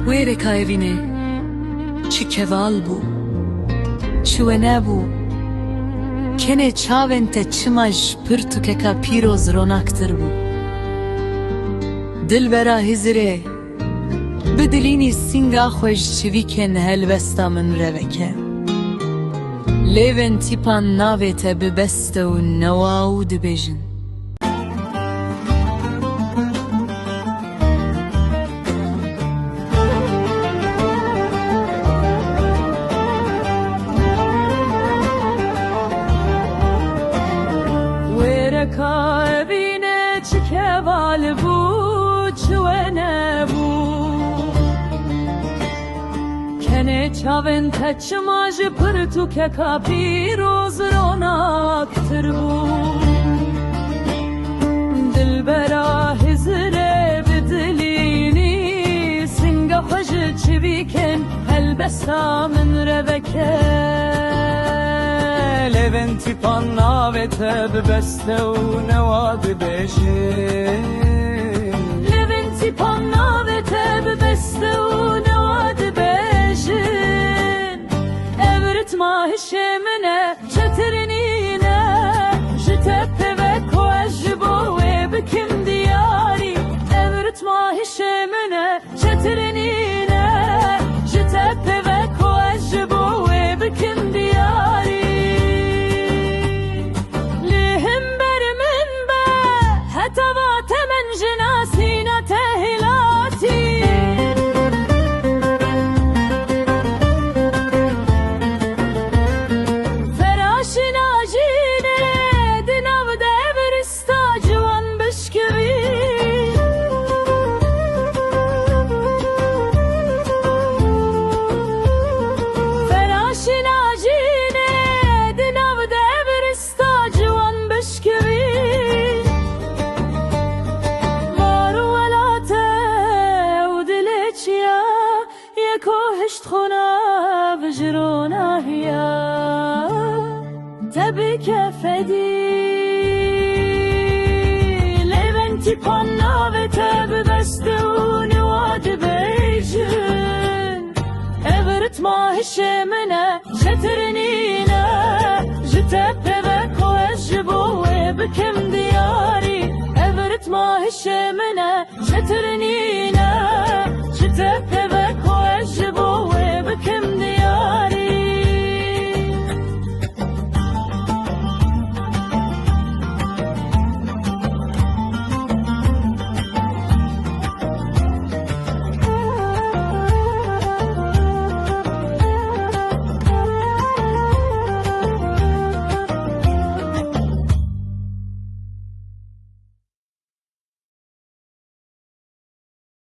ویره کایوینه چی کوال بو چوه نبو کنه چاون ته چماش پرتو که کا پیروز روناکتر بو دل برا هزره بدلینی سینگا خوش چوی کن هلوستا من روکه لیون تیپان ناوه ته ببسته و نواو دبیجن کایوینه چی کوال بو چوه نبو کنه چاون ته چماش پرتو که کا پیروز روناکتر بو دل برا هزره بدلینی سنگا خوش چوی کن هلبسا من روکه لیون تیپان ناوه ته ببسته و نواد بشین لیون تیپان ناوه ته ببسته و نواد بشین ابرت ماهش منه چترنینه جتپ و کوش بوه بکم دیاری ابرت ماهش منه چترنینه جتپ و کوش بوه بکم دیاری تبات من جناسينا تهلاتي فراشنا جيني دناو دبرستا جوان بشكوي فراشنا جيني دناو دبرستا جوان بشكوي هشت خونه بجرونا هيا تبي كفدي لیون تیپان ناوه تب بستون واد بیجن ابرت ماهش منه شترنینه جتب و کوش بوه بکم دیاری ابرت ماهش